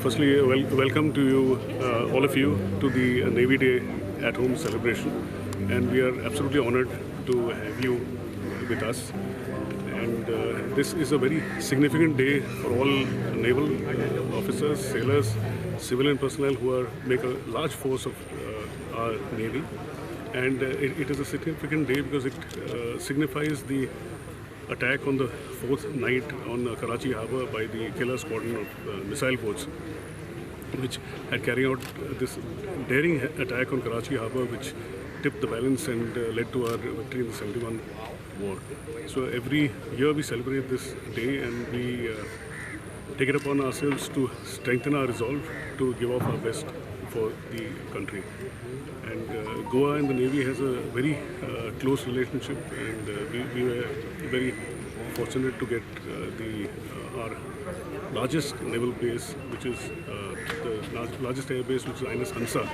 Firstly, welcome to you, all of you, to the Navy Day at Home celebration. And we are absolutely honored to have you with us. And this is a very significant day for all naval officers, sailors, civilian personnel who make a large force of our Navy. And it is a significant day because it signifies the attack on the fourth night on Karachi Harbour by the killer squadron of missile boats, which had carried out this daring attack on Karachi Harbour, which tipped the balance and led to our victory in the 71 war. So every year we celebrate this day, and we take it upon ourselves to strengthen our resolve to give off our best for the country. And Goa and the Navy has a very close relationship, and we were very fortunate to get our largest naval base, which is the largest air base, which is INS Hansa,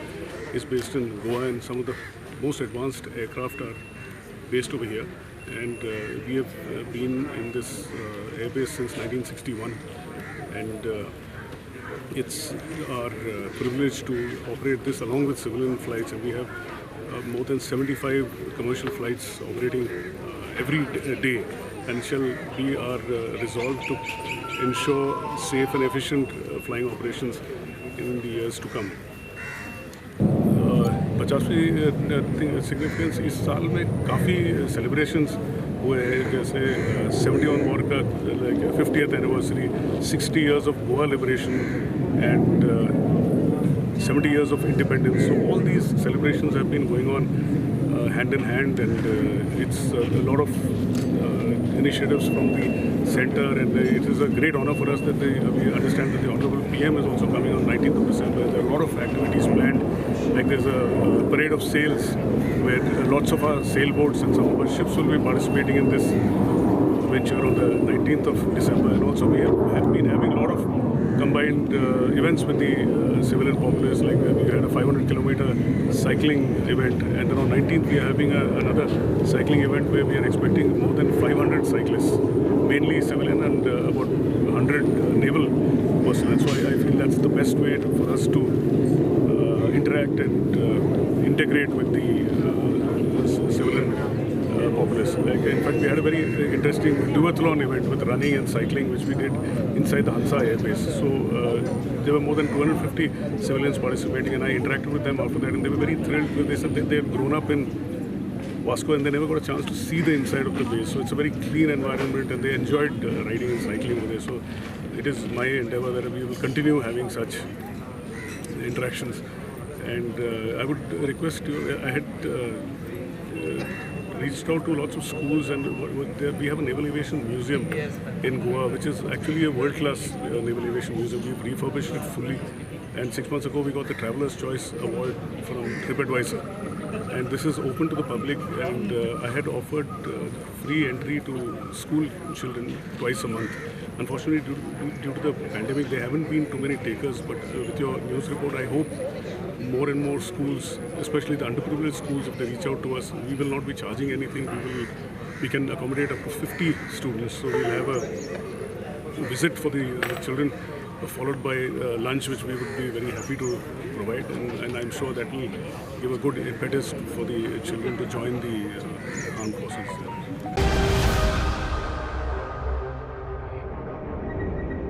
is based in Goa, and some of the most advanced aircraft are based over here. And we have been in this air base since 1961, and it's our privilege to operate this along with civilian flights, and we have more than 75 commercial flights operating every day, and it shall be our resolve to ensure safe and efficient flying operations in the years to come. 50वीं significance इस साल में काफ़ी celebrations हुए हैं, जैसे 71 war का 50th anniversary, 60 years of Goa liberation, and 70 years of independence. So all these celebrations have been going on hand in hand, and it's a lot of initiatives from the centre, and it is a great honor for us that we understand that the Honourable PM is also coming on 19th of December. There are a lot of activities planned, like there's a parade of sails where lots of our sailboats and some of our ships will be participating in this venture on the 19th of December. And also we have been having a lot of combined events with the civilian populace, like we had a 500-kilometer cycling event, and then on 19th we are having another cycling event where we are expecting more than 500 cyclists, mainly civilian, and about 100 naval personnel. So I feel that's the best way for us to interact and integrate with the civilian populace. Like, in fact, we had a very interesting duathlon event with running and cycling, which we did inside the Hansa Air Base. So there were more than 250 civilians participating, and I interacted with them after that, and they were very thrilled because they said that they have grown up in Vasco and they never got a chance to see the inside of the base. So it's a very clean environment, and they enjoyed riding and cycling over there. So it is my endeavor that we will continue having such interactions. And I would request you, I had reached out to lots of schools, and we have a Naval Aviation Museum in Goa, which is actually a world-class Naval Aviation Museum. We've refurbished it fully, and 6 months ago we got the Traveller's Choice Award from TripAdvisor. And this is open to the public, and I had offered free entry to school children twice a month. Unfortunately, due to the pandemic, there haven't been too many takers, but with your news report, I hope more and more schools, especially the underprivileged schools, if they reach out to us, we will not be charging anything. We can accommodate up to 50 students. So we'll have a visit for the children, followed by lunch, which we would be very happy to provide, and I'm sure that will give a good impetus for the children to join the armed forces.